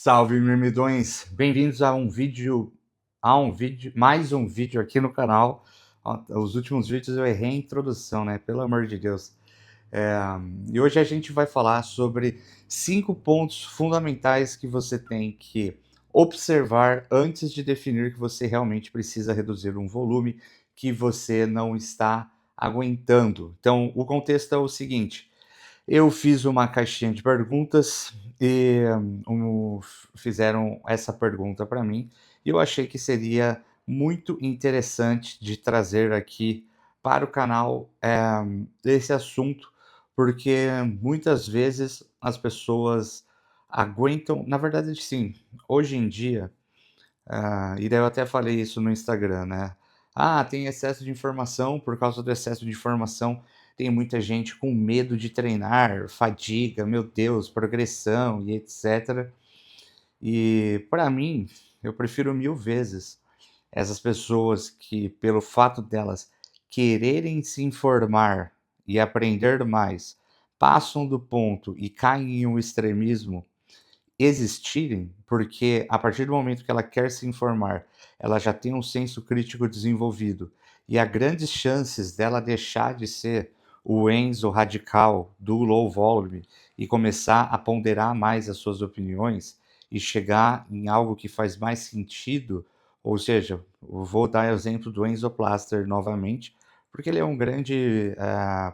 Salve, mirmidões! Bem-vindos mais um vídeo aqui no canal. Os últimos vídeos eu errei a introdução, né? Pelo amor de Deus. E hoje a gente vai falar sobre 5 pontos fundamentais que você tem que observar antes de definir que você realmente precisa reduzir um volume que você não está aguentando. Então, o contexto é o seguinte: eu fiz uma caixinha de perguntas e fizeram essa pergunta para mim e eu achei que seria muito interessante de trazer aqui para o canal esse assunto, porque muitas vezes as pessoas aguentam, na verdade, sim, hoje em dia, e daí eu até falei isso no Instagram, né? Ah, tem excesso de informação, por causa do excesso de informação, tem muita gente com medo de treinar, fadiga, meu Deus, progressão e etc. E para mim, eu prefiro mil vezes essas pessoas que, pelo fato delas quererem se informar e aprender mais, passam do ponto e caem em um extremismo existirem, porque a partir do momento que ela quer se informar, ela já tem um senso crítico desenvolvido e há grandes chances dela deixar de ser o Enzo radical do low volume e começar a ponderar mais as suas opiniões e chegar em algo que faz mais sentido. Ou seja, eu vou dar o exemplo do Enzo Plaster novamente, porque ele é um grande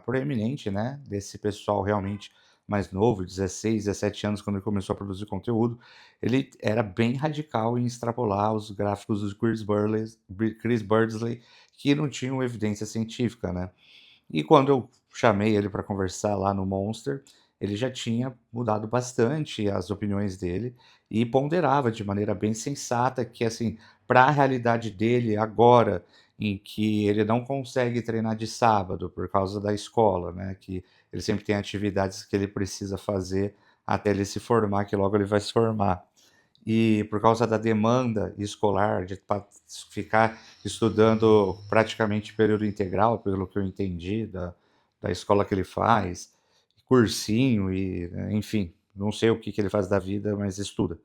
proeminente, né, desse pessoal realmente mais novo, 16, 17 anos, quando ele começou a produzir conteúdo. Ele era bem radical em extrapolar os gráficos do Chris Birdsley, que não tinham evidência científica, né? E quando eu chamei ele para conversar lá no Monster, ele já tinha mudado bastante as opiniões dele e ponderava de maneira bem sensata que, assim, para a realidade dele agora, em que ele não consegue treinar de sábado por causa da escola, né? Que ele sempre tem atividades que ele precisa fazer até ele se formar, que logo ele vai se formar. E por causa da demanda escolar, de ficar estudando praticamente período integral, pelo que eu entendi da escola que ele faz, cursinho e, enfim, não sei o que ele faz da vida, mas estuda.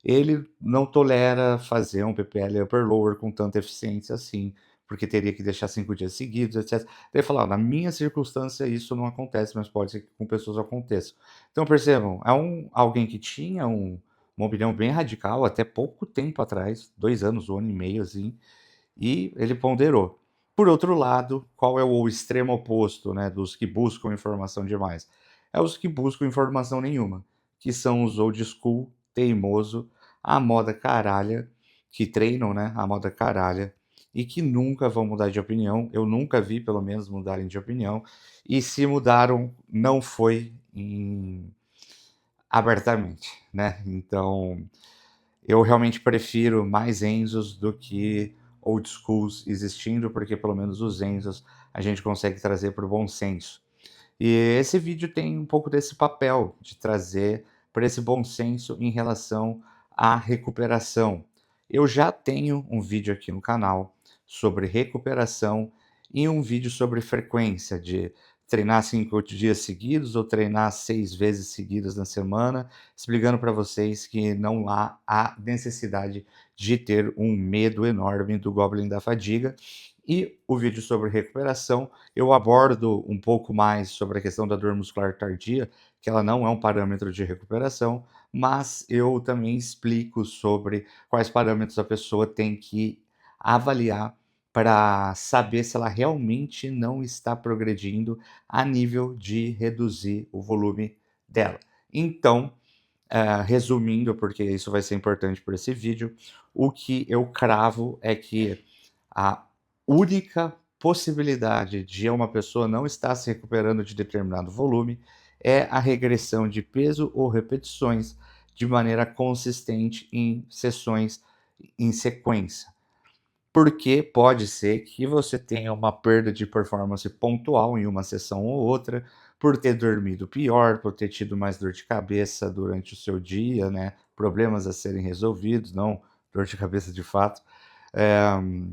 Ele não tolera fazer um PPL upper lower com tanta eficiência assim, porque teria que deixar 5 dias seguidos, etc. Daí falar, na minha circunstância isso não acontece, mas pode ser que com pessoas aconteça. Então percebam, é alguém que tinha uma opinião bem radical até pouco tempo atrás, 2 anos, 1 ano e meio, assim, e ele ponderou. Por outro lado, qual é o extremo oposto, né, dos que buscam informação demais? É os que buscam informação nenhuma, que são os old school, teimoso, a moda caralha, que treinam, né, a moda caralha, e que nunca vão mudar de opinião. Eu nunca vi, pelo menos, mudarem de opinião. E se mudaram, não foi abertamente, né? Então, eu realmente prefiro mais Enzos do que old schools existindo, porque pelo menos os Enzos a gente consegue trazer para o bom senso. E esse vídeo tem um pouco desse papel de trazer para esse bom senso em relação à recuperação. Eu já tenho um vídeo aqui no canal sobre recuperação e um vídeo sobre frequência de treinar 5 dias seguidos ou treinar 6 vezes seguidas na semana, explicando para vocês que não há a necessidade de ter um medo enorme do Goblin da fadiga. E o vídeo sobre recuperação, eu abordo um pouco mais sobre a questão da dor muscular tardia, que ela não é um parâmetro de recuperação, mas eu também explico sobre quais parâmetros a pessoa tem que avaliar para saber se ela realmente não está progredindo a nível de reduzir o volume dela. Então, resumindo, porque isso vai ser importante para esse vídeo, o que eu cravo é que a única possibilidade de uma pessoa não estar se recuperando de determinado volume é a regressão de peso ou repetições de maneira consistente em sessões em sequência. Porque pode ser que você tenha uma perda de performance pontual em uma sessão ou outra, por ter dormido pior, por ter tido mais dor de cabeça durante o seu dia, né? Problemas a serem resolvidos, não dor de cabeça de fato.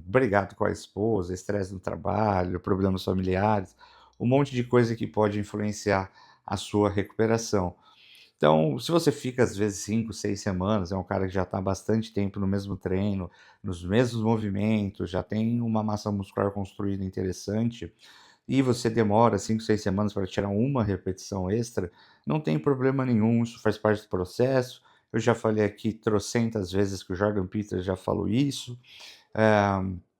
Brigado com a esposa, estresse no trabalho, problemas familiares, um monte de coisa que pode influenciar a sua recuperação. Então, se você fica às vezes 5, 6 semanas, é um cara que já está há bastante tempo no mesmo treino, nos mesmos movimentos, já tem uma massa muscular construída interessante, e você demora 5, 6 semanas para tirar uma repetição extra, não tem problema nenhum, isso faz parte do processo. Eu já falei aqui trocentas vezes que o Jordan Peters já falou isso,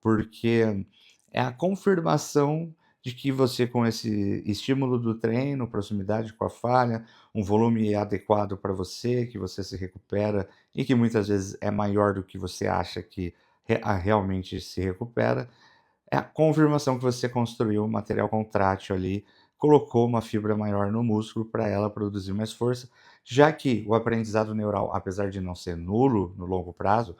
porque é a confirmação de que você, com esse estímulo do treino, proximidade com a falha, um volume adequado para você, que você se recupera e que muitas vezes é maior do que você acha que realmente se recupera, é a confirmação que você construiu um material contrátil ali, colocou uma fibra maior no músculo para ela produzir mais força, já que o aprendizado neural, apesar de não ser nulo no longo prazo,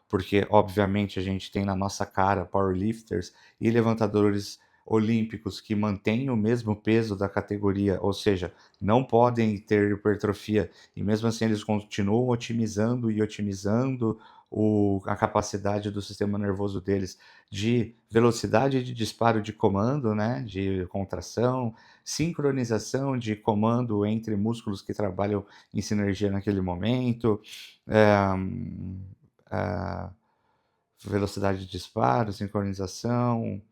porque obviamente a gente tem na nossa cara powerlifters e levantadores olímpicos que mantêm o mesmo peso da categoria, ou seja, não podem ter hipertrofia, e mesmo assim eles continuam otimizando e otimizando a capacidade do sistema nervoso deles de velocidade de disparo de comando, né, de contração, sincronização de comando entre músculos que trabalham em sinergia naquele momento, eh, ah, velocidade de disparo, sincronização,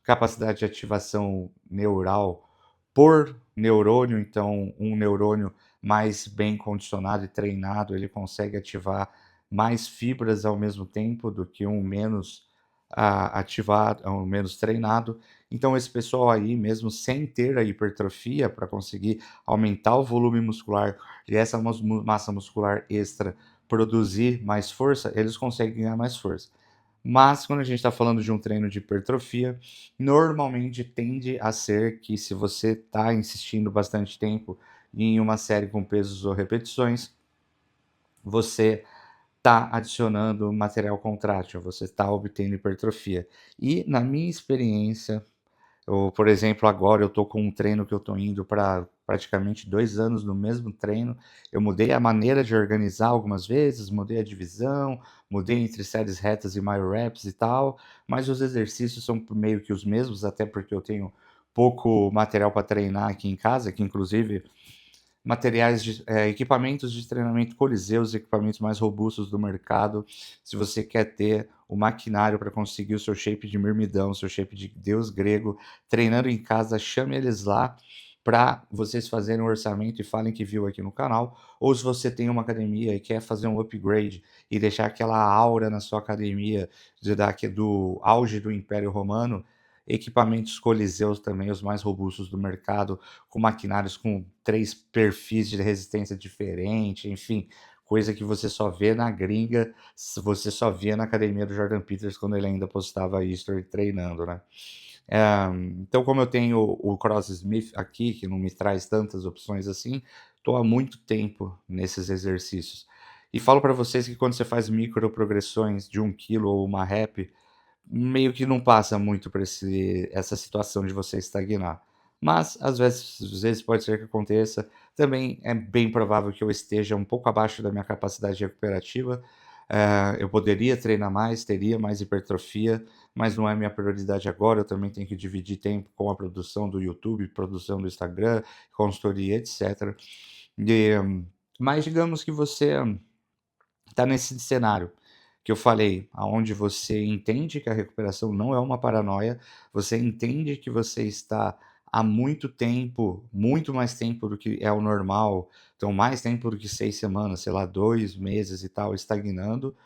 capacidade de ativação neural por neurônio, então um neurônio mais bem condicionado e treinado, ele consegue ativar mais fibras ao mesmo tempo do que um menos ativado, um menos treinado. Então esse pessoal aí, mesmo sem ter a hipertrofia para conseguir aumentar o volume muscular e essa massa muscular extra produzir mais força, eles conseguem ganhar mais força. Mas quando a gente está falando de um treino de hipertrofia, normalmente tende a ser que, se você está insistindo bastante tempo em uma série com pesos ou repetições, você está adicionando material contrátil, você está obtendo hipertrofia. E na minha experiência, por exemplo, agora eu estou com um treino que eu estou indo para praticamente 2 anos no mesmo treino. Eu mudei a maneira de organizar algumas vezes, mudei a divisão, mudei entre séries retas e myo reps e tal, mas os exercícios são meio que os mesmos, até porque eu tenho pouco material para treinar aqui em casa, que inclusive equipamentos de treinamento Coliseu, os equipamentos mais robustos do mercado. Se você quer ter o maquinário para conseguir o seu shape de mirmidão, o seu shape de deus grego, treinando em casa, chame eles lá para vocês fazerem um orçamento e falem que viu aqui no canal. Ou se você tem uma academia e quer fazer um upgrade e deixar aquela aura na sua academia do auge do Império Romano, equipamentos Coliseus também, os mais robustos do mercado, com maquinários com 3 perfis de resistência diferente, enfim, coisa que você só vê na gringa, você só via na academia do Jordan Peters quando ele ainda postava history treinando, né. Então, como eu tenho o CrossSmith aqui, que não me traz tantas opções assim, estou há muito tempo nesses exercícios. E falo para vocês que quando você faz micro progressões de 1 quilo ou uma rep, meio que não passa muito por essa situação de você estagnar. Mas às vezes pode ser que aconteça. Também é bem provável que eu esteja um pouco abaixo da minha capacidade recuperativa. Eu poderia treinar mais, teria mais hipertrofia, mas não é minha prioridade agora. Eu também tenho que dividir tempo com a produção do YouTube, produção do Instagram, consultoria, etc. E, mas digamos que você está nesse cenário que eu falei, aonde você entende que a recuperação não é uma paranoia, você entende que você está há muito tempo, muito mais tempo do que é o normal, então mais tempo do que 6 semanas, sei lá, 2 meses e tal, estagnando,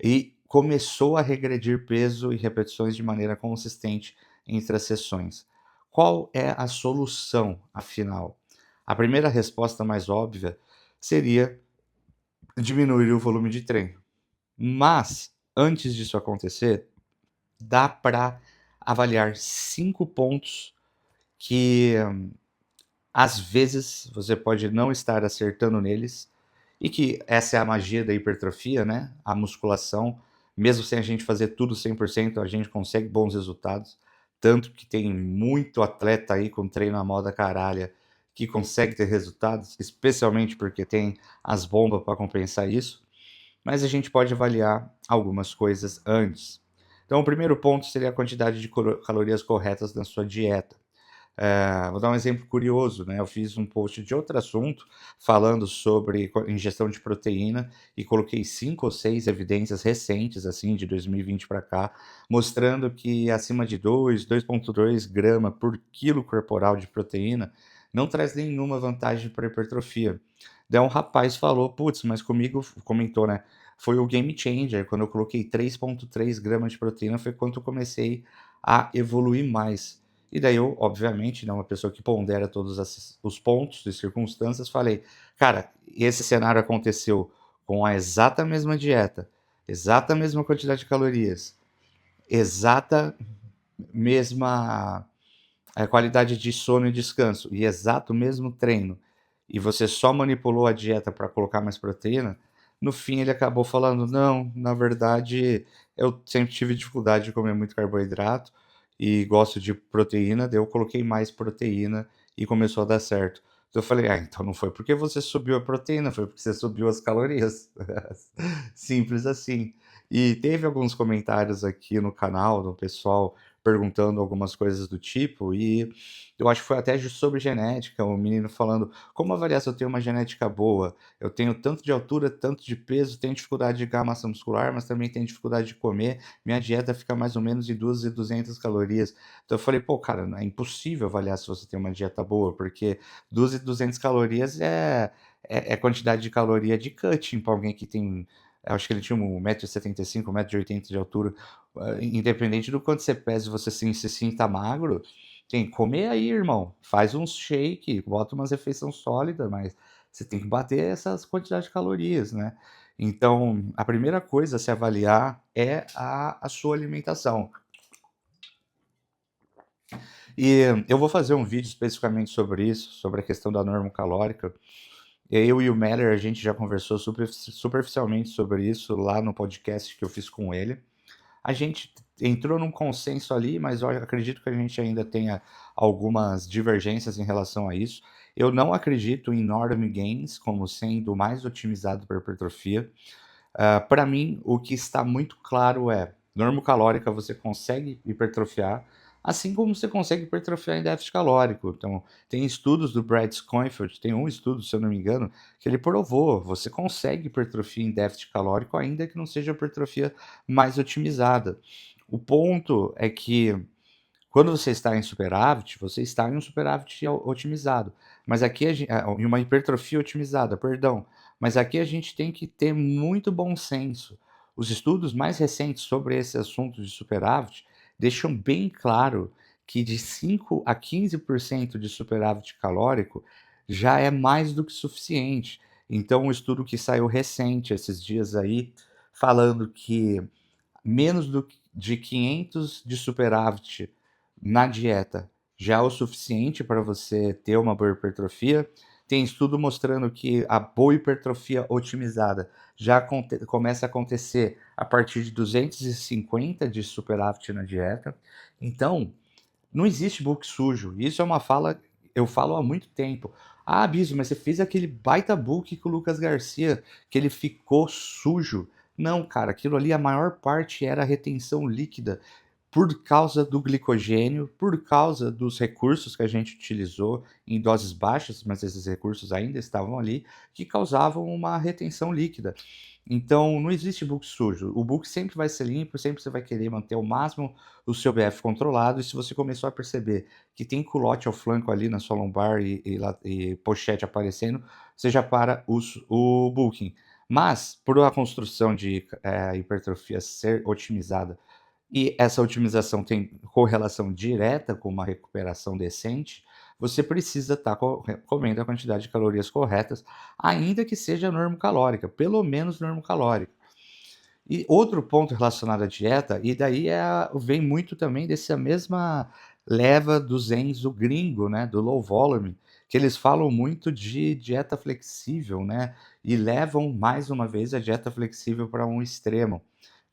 e começou a regredir peso e repetições de maneira consistente entre as sessões. Qual é a solução, afinal? A primeira resposta mais óbvia seria diminuir o volume de treino. Mas, antes disso acontecer, dá para avaliar 5 pontos que, às vezes, você pode não estar acertando neles, e que essa é a magia da hipertrofia, né, a musculação, mesmo sem a gente fazer tudo 100%, a gente consegue bons resultados, tanto que tem muito atleta aí com treino à moda caralha, que consegue ter resultados, especialmente porque tem as bombas para compensar isso. Mas a gente pode avaliar algumas coisas antes. Então, o primeiro ponto seria a quantidade de calorias corretas na sua dieta. Vou dar um exemplo curioso, né, eu fiz um post de outro assunto, falando sobre ingestão de proteína e coloquei 5 ou 6 evidências recentes, assim, de 2020 para cá, mostrando que acima de 2,2 grama por quilo corporal de proteína não traz nenhuma vantagem para hipertrofia. Daí um rapaz falou: "Putz, mas comigo", comentou, né, "foi o game changer, quando eu coloquei 3,3 gramas de proteína foi quando eu comecei a evoluir mais". E daí eu, obviamente, né, uma pessoa que pondera todos os pontos e circunstâncias, falei: "Cara, esse cenário aconteceu com a exata mesma dieta, exata mesma quantidade de calorias, exata mesma, qualidade de sono e descanso e exato mesmo treino, e você só manipulou a dieta para colocar mais proteína". No fim ele acabou falando: "Não, na verdade eu sempre tive dificuldade de comer muito carboidrato e gosto de proteína, daí eu coloquei mais proteína e começou a dar certo". Então eu falei: "Ah, então não foi porque você subiu a proteína, foi porque você subiu as calorias". Simples assim. E teve alguns comentários aqui no canal do pessoal perguntando algumas coisas do tipo, e eu acho que foi até sobre genética, o menino falando: "Como avaliar se eu tenho uma genética boa? Eu tenho tanto de altura, tanto de peso, tenho dificuldade de ganhar massa muscular, mas também tenho dificuldade de comer, minha dieta fica mais ou menos em 2.200 calorias". Então eu falei: "Pô, cara, é impossível avaliar se você tem uma dieta boa, porque 2.200 calorias é quantidade de caloria de cutting para alguém que tem". Eu acho que ele tinha 1,75 m, 1,80 m de altura. Independente do quanto você pesa e você se sinta magro, tem que comer aí, irmão. Faz um shake, bota umas refeição sólida, mas você tem que bater essas quantidades de calorias, né. Então, a primeira coisa a se avaliar é a sua alimentação. E eu vou fazer um vídeo especificamente sobre isso, sobre a questão da norma calórica. Eu e o Meller, a gente já conversou superficialmente sobre isso lá no podcast que eu fiz com ele. A gente entrou num consenso ali, mas eu acredito que a gente ainda tenha algumas divergências em relação a isso. Eu não acredito em Norm Gains como sendo o mais otimizado para hipertrofia. Para mim, o que está muito claro é, normocalórica você consegue hipertrofiar, assim como você consegue hipertrofiar em déficit calórico. Então, tem estudos do Brad Schoenfeld, tem um estudo, se eu não me engano, que ele provou, você consegue hipertrofia em déficit calórico, ainda que não seja a hipertrofia mais otimizada. O ponto é que quando você está em superávit, você está em um superávit otimizado, mas aqui em uma hipertrofia otimizada, perdão. Mas aqui a gente tem que ter muito bom senso. Os estudos mais recentes sobre esse assunto de superávit deixam bem claro que de 5 a 15% de superávit calórico já é mais do que suficiente. Então, um estudo que saiu recente esses dias aí, falando que menos de 500 de superávit na dieta já é o suficiente para você ter uma boa hipertrofia. Tem estudo mostrando que a boa hipertrofia otimizada já começa a acontecer a partir de 250 de superávit na dieta. Então, não existe book sujo. Isso é uma fala, eu falo há muito tempo. "Ah, Bispo, mas você fez aquele baita book com o Lucas Garcia, que ele ficou sujo". Não, cara, aquilo ali, a maior parte era retenção líquida por causa do glicogênio, por causa dos recursos que a gente utilizou em doses baixas, mas esses recursos ainda estavam ali, que causavam uma retenção líquida. Então, não existe book sujo. O book sempre vai ser limpo, sempre você vai querer manter ao máximo o seu BF controlado. E se você começou a perceber que tem culote ao flanco ali na sua lombar e pochete aparecendo, você já para o booking. Mas, por a construção de hipertrofia ser otimizada, e essa otimização tem correlação direta com uma recuperação decente, você precisa estar comendo a quantidade de calorias corretas, ainda que seja normocalórica, pelo menos normocalórica. E outro ponto relacionado à dieta, e daí vem muito também dessa mesma leva dos Zens, o gringo, né, do low volume, que eles falam muito de dieta flexível, né, e levam mais uma vez a dieta flexível para um extremo.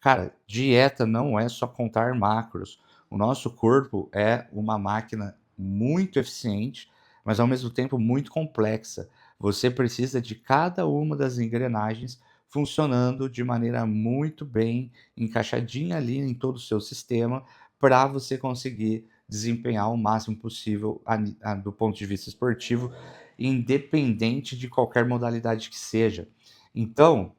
Cara, dieta não é só contar macros. O nosso corpo é uma máquina muito eficiente, mas ao mesmo tempo muito complexa. Você precisa de cada uma das engrenagens funcionando de maneira muito bem encaixadinha ali em todo o seu sistema, para você conseguir desempenhar o máximo possível do ponto de vista esportivo, independente de qualquer modalidade que seja. Então,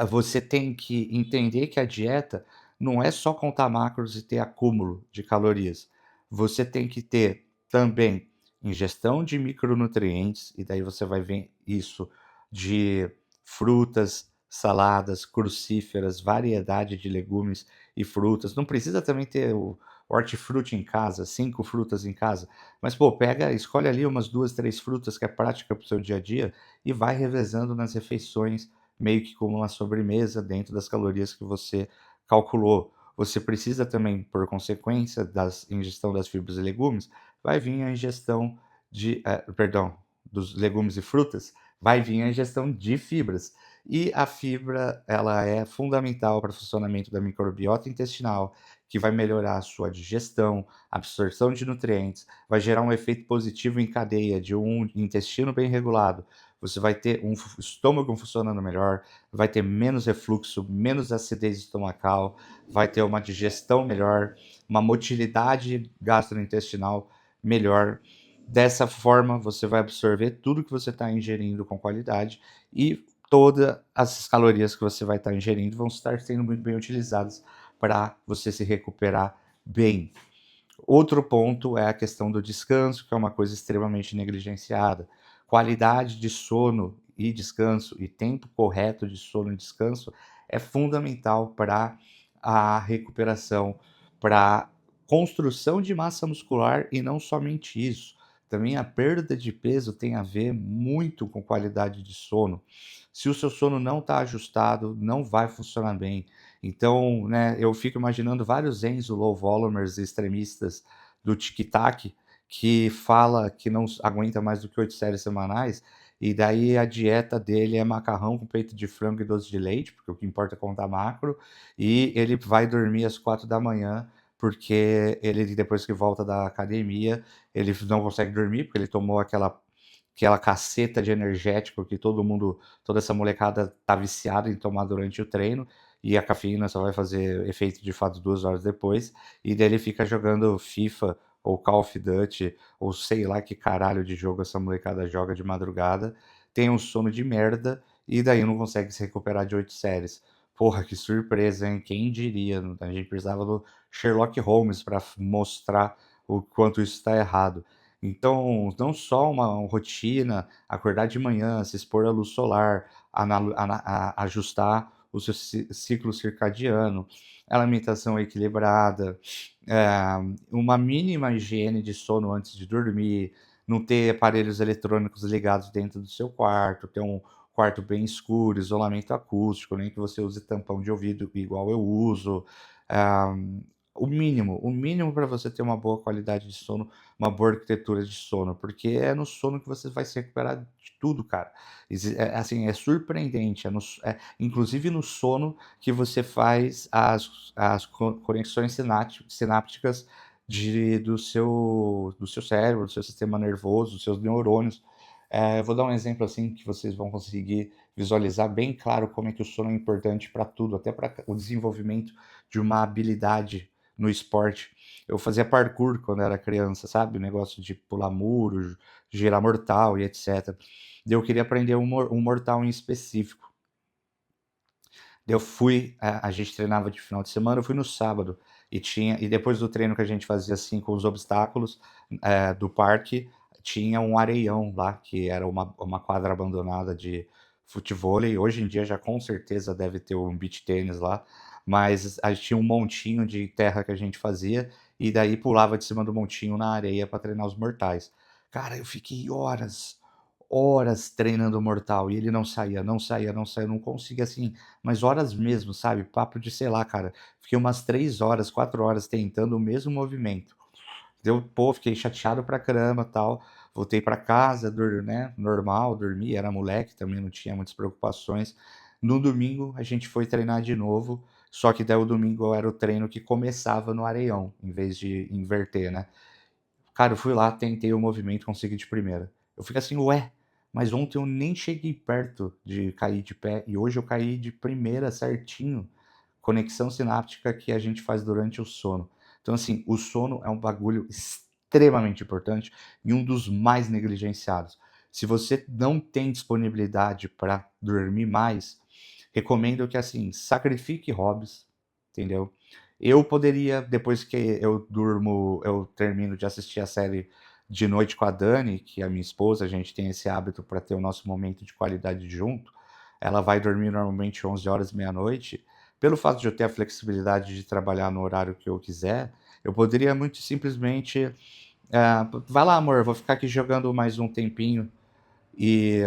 você tem que entender que a dieta não é só contar macros e ter acúmulo de calorias. Você tem que ter também ingestão de micronutrientes, e daí você vai ver isso de frutas, saladas, crucíferas, variedade de legumes e frutas. Não precisa também ter o hortifruti em casa, 5 frutas em casa, mas pô, pega, escolhe ali umas 2, 3 frutas que é prática para o seu dia a dia e vai revezando nas refeições meio que como uma sobremesa dentro das calorias que você calculou. Você precisa também, por consequência da ingestão das fibras e legumes, vai vir a ingestão perdão, dos legumes e frutas, vai vir a ingestão de fibras. E a fibra, ela é fundamental para o funcionamento da microbiota intestinal, que vai melhorar a sua digestão, absorção de nutrientes, vai gerar um efeito positivo em cadeia de um intestino bem regulado. Você vai ter um estômago funcionando melhor, vai ter menos refluxo, menos acidez estomacal, vai ter uma digestão melhor, uma motilidade gastrointestinal melhor. Dessa forma, você vai absorver tudo que você está ingerindo com qualidade e todas as calorias que você vai estar ingerindo vão estar sendo muito bem utilizadas para você se recuperar bem. Outro ponto é a questão do descanso, que é uma coisa extremamente negligenciada. Qualidade de sono e descanso e tempo correto de sono e descanso é fundamental para a recuperação, para construção de massa muscular e não somente isso. Também a perda de peso tem a ver muito com qualidade de sono. Se o seu sono não está ajustado, não vai funcionar bem. Então, né, eu fico imaginando vários Enzo low volumers extremistas do tic-tac que fala que não aguenta mais do que 8 séries semanais, e daí a dieta dele é macarrão com peito de frango e doce de leite, porque o que importa é contar macro, e ele vai dormir às 4 da manhã, porque ele, depois que volta da academia, ele não consegue dormir, porque ele tomou aquela caceta de energético que toda essa molecada tá viciada em tomar durante o treino, e a cafeína só vai fazer efeito de fato 2 horas depois, e daí ele fica jogando FIFA ou Call of Duty, ou sei lá que caralho de jogo essa molecada joga de madrugada, tem um sono de merda, e daí não consegue se recuperar de 8 séries. Porra, que surpresa, hein? Quem diria? A gente precisava do Sherlock Holmes para mostrar o quanto isso está errado. Então, não só uma rotina, acordar de manhã, se expor à luz solar, ajustar o seu ciclo circadiano, alimentação equilibrada, uma mínima higiene de sono antes de dormir, não ter aparelhos eletrônicos ligados dentro do seu quarto, ter um quarto bem escuro, isolamento acústico, nem que você use tampão de ouvido igual eu uso. Ah, o mínimo para você ter uma boa qualidade de sono, uma boa arquitetura de sono, porque é no sono que você vai se recuperar de tudo, cara. Assim, é surpreendente, inclusive no sono que você faz as conexões sinápticas do seu cérebro, do seu sistema nervoso, dos seus neurônios. Eu vou dar um exemplo assim que vocês vão conseguir visualizar bem claro como é que o sono é importante para tudo, até para o desenvolvimento de uma habilidade no esporte. Eu fazia parkour quando era criança, sabe? O negócio de pular muro, girar mortal e etc. Eu queria aprender um mortal em específico. Eu fui, a gente treinava de final de semana, eu fui no sábado e depois do treino que a gente fazia assim com os obstáculos do parque, tinha um areião lá, que era uma quadra abandonada de futevôlei. Hoje em dia já com certeza deve ter um beach tênis lá, mas a gente tinha um montinho de terra que a gente fazia e daí pulava de cima do montinho na areia para treinar os mortais. Cara, eu fiquei horas, horas treinando o mortal e ele não saía, não saía, não saía, não conseguia assim, mas horas mesmo, sabe? Papo de, sei lá, cara, fiquei umas 3 horas, 4 horas tentando o mesmo movimento. Pô, fiquei chateado pra caramba, tal. Voltei pra casa, né, normal, dormi, era moleque, também não tinha muitas preocupações. No domingo a gente foi treinar de novo, só que daí o domingo era o treino que começava no areião, em vez de inverter, né? Cara, eu fui lá, tentei o movimento, consegui de primeira. Eu fiquei assim: "Ué, mas ontem eu nem cheguei perto de cair de pé e hoje eu caí de primeira certinho". Conexão sináptica que a gente faz durante o sono. Então, assim, o sono é um bagulho extremamente importante e um dos mais negligenciados. Se você não tem disponibilidade para dormir mais, recomendo que, assim, sacrifique hobbies, entendeu? Eu poderia, depois que eu termino de assistir a série de noite com a Dani, que é a minha esposa, a gente tem esse hábito para ter o nosso momento de qualidade junto. Ela vai dormir normalmente 11 horas, meia-noite. Pelo fato de eu ter a flexibilidade de trabalhar no horário que eu quiser, eu poderia muito simplesmente, vai lá, amor, vou ficar aqui jogando mais um tempinho. E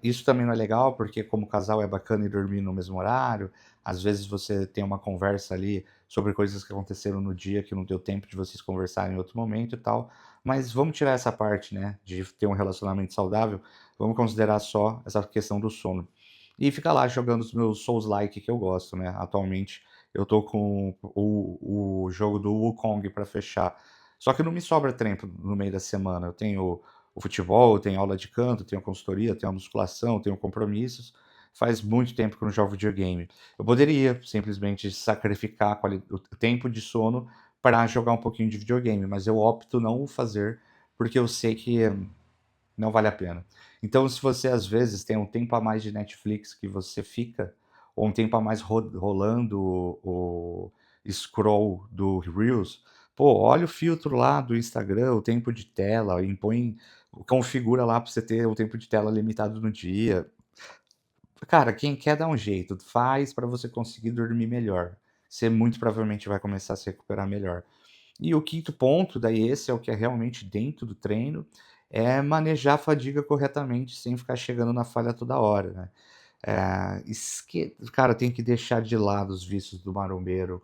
isso também não é legal, porque como casal é bacana ir dormir no mesmo horário. Às vezes você tem uma conversa ali sobre coisas que aconteceram no dia que não deu tempo de vocês conversarem em outro momento e tal. Mas vamos tirar essa parte, né, de ter um relacionamento saudável. Vamos considerar só essa questão do sono. E ficar lá jogando os meus Souls-like que eu gosto, né? Atualmente eu tô com o jogo do Wukong para fechar. Só que não me sobra tempo no meio da semana. Eu tenho o futebol, eu tenho aula de canto, tenho consultoria, tenho a musculação, tenho compromissos. Faz muito tempo que eu não jogo videogame. Eu poderia simplesmente sacrificar o tempo de sono para jogar um pouquinho de videogame, mas eu opto não o fazer porque eu sei que não vale a pena. Então, se você às vezes tem um tempo a mais de Netflix que você fica, ou um tempo a mais rolando o scroll do Reels, pô, olha o filtro lá do Instagram, o tempo de tela, impõe, configura lá para você ter o tempo de tela limitado no dia. Cara, quem quer dar um jeito, faz para você conseguir dormir melhor. Você muito provavelmente vai começar a se recuperar melhor. E o quinto ponto, daí esse é o que é realmente dentro do treino, é manejar a fadiga corretamente, sem ficar chegando na falha toda hora, né. Cara, tem que deixar de lado os vícios do marombeiro,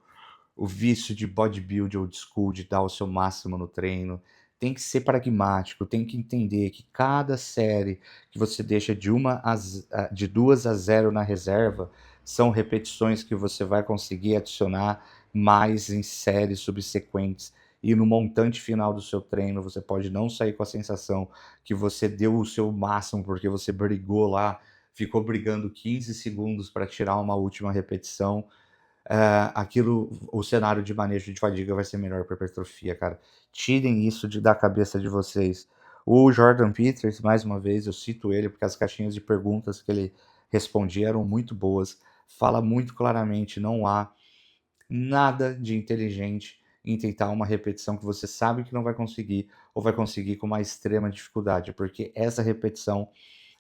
o vício de bodybuild old school, de dar o seu máximo no treino. Tem que ser pragmático, tem que entender que cada série que você deixa de 2 a 0 na reserva, são repetições que você vai conseguir adicionar mais em séries subsequentes. E no montante final do seu treino, você pode não sair com a sensação que você deu o seu máximo, porque você brigou lá, ficou brigando 15 segundos para tirar uma última repetição. O cenário de manejo de fadiga vai ser melhor para hipertrofia, cara. Tirem isso da cabeça de vocês. O Jordan Peters, mais uma vez, eu cito ele porque as caixinhas de perguntas que ele respondia eram muito boas. Fala muito claramente, não há nada de inteligente em tentar uma repetição que você sabe que não vai conseguir, ou vai conseguir com uma extrema dificuldade, porque essa repetição,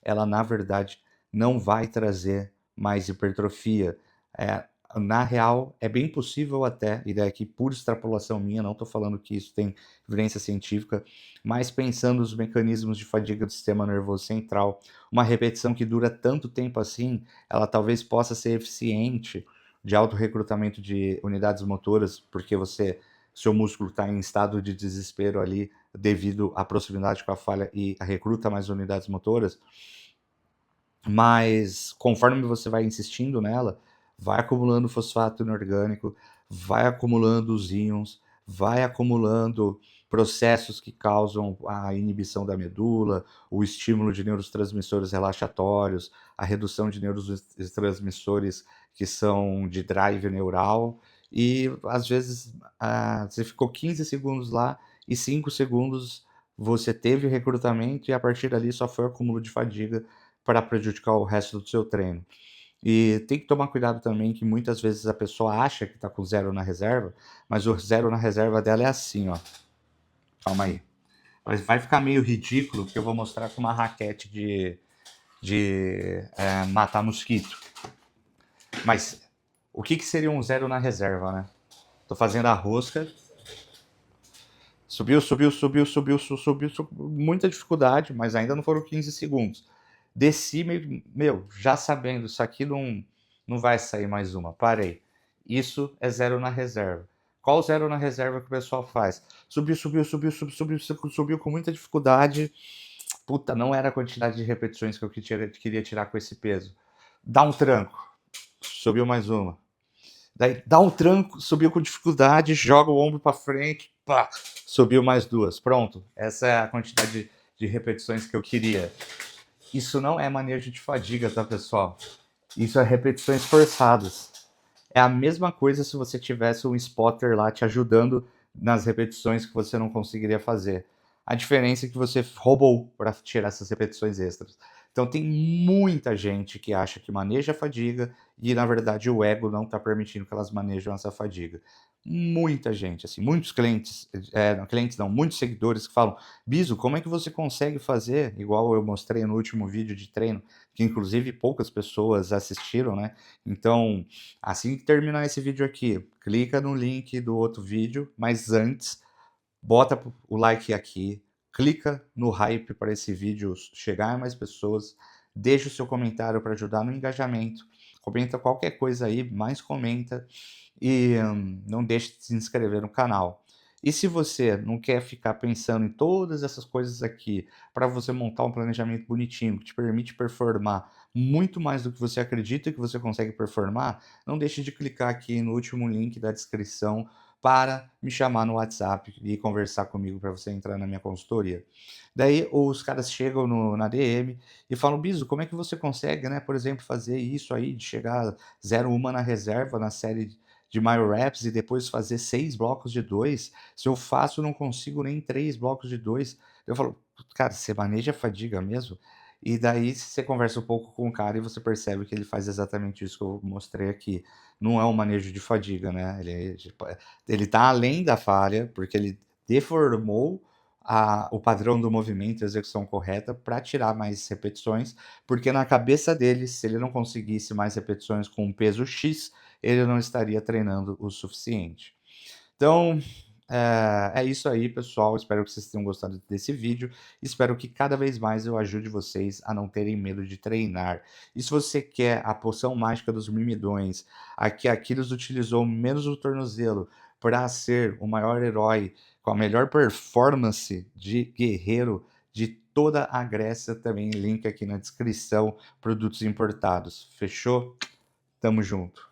ela na verdade não vai trazer mais hipertrofia. É, na real, é bem possível até, e daqui por extrapolação minha, não estou falando que isso tem evidência científica, mas pensando nos mecanismos de fadiga do sistema nervoso central, uma repetição que dura tanto tempo assim, ela talvez possa ser eficiente de autorrecrutamento de unidades motoras, porque seu músculo está em estado de desespero ali devido à proximidade com a falha e recruta mais unidades motoras, mas conforme você vai insistindo nela, vai acumulando fosfato inorgânico, vai acumulando os íons, vai acumulando processos que causam a inibição da medula, o estímulo de neurotransmissores relaxatórios, a redução de neurotransmissores que são de drive neural, e às vezes você ficou 15 segundos lá e 5 segundos você teve o recrutamento e a partir dali só foi o acúmulo de fadiga para prejudicar o resto do seu treino. E tem que tomar cuidado também que muitas vezes a pessoa acha que está com zero na reserva, mas o zero na reserva dela é assim, ó. Calma aí. Mas vai ficar meio ridículo porque eu vou mostrar com uma raquete de matar mosquito. Mas o que seria um zero na reserva, né? Tô fazendo a rosca. Subiu, muita dificuldade, mas ainda não foram 15 segundos. Desci, meu, já sabendo, isso aqui não vai sair mais uma. Parei. Isso é zero na reserva. Qual zero na reserva que o pessoal faz? Subiu com muita dificuldade. Puta, não era a quantidade de repetições que eu queria tirar com esse peso. Dá um tranco. Subiu mais uma. Daí dá um tranco, subiu com dificuldade, joga o ombro para frente, pá, subiu mais duas. Pronto. Essa é a quantidade de repetições que eu queria. Isso não é manejo de fadiga, tá, pessoal? Isso é repetições forçadas. É a mesma coisa se você tivesse um spotter lá te ajudando nas repetições que você não conseguiria fazer. A diferença é que você roubou para tirar essas repetições extras. Então tem muita gente que acha que maneja a fadiga e na verdade o ego não está permitindo que elas manejam essa fadiga. Muita gente, assim, muitos clientes, não, clientes não, muitos seguidores que falam: Biso, como é que você consegue fazer, igual eu mostrei no último vídeo de treino, que inclusive poucas pessoas assistiram, né? Então, assim que terminar esse vídeo aqui, clica no link do outro vídeo, mas antes, bota o like aqui, clica no hype para esse vídeo chegar a mais pessoas, deixa o seu comentário para ajudar no engajamento, comenta qualquer coisa aí, mais comenta e não deixe de se inscrever no canal. E se você não quer ficar pensando em todas essas coisas aqui para você montar um planejamento bonitinho que te permite performar muito mais do que você acredita que você consegue performar, não deixe de clicar aqui no último link da descrição para me chamar no WhatsApp e conversar comigo para você entrar na minha consultoria. Daí os caras chegam na DM e falam: Biso, como é que você consegue, né, por exemplo, fazer isso aí de chegar 0,1 na reserva na série de myo reps e depois fazer 6 blocos de 2? Se eu faço, não consigo nem 3 blocos de 2. Eu falo: cara, você maneja a fadiga mesmo? E daí você conversa um pouco com o cara e você percebe que ele faz exatamente isso que eu mostrei aqui. Não é um manejo de fadiga, né? Ele está além da falha, porque ele deformou o padrão do movimento e a execução correta para tirar mais repetições, porque na cabeça dele, se ele não conseguisse mais repetições com um peso X, ele não estaria treinando o suficiente. Então, é isso aí, pessoal. Espero que vocês tenham gostado desse vídeo. Espero que cada vez mais eu ajude vocês a não terem medo de treinar. E se você quer a poção mágica dos mirmidões, a que Aquiles utilizou menos o tornozelo para ser o maior herói, com a melhor performance de guerreiro de toda a Grécia, também link aqui na descrição, produtos importados. Fechou? Tamo junto.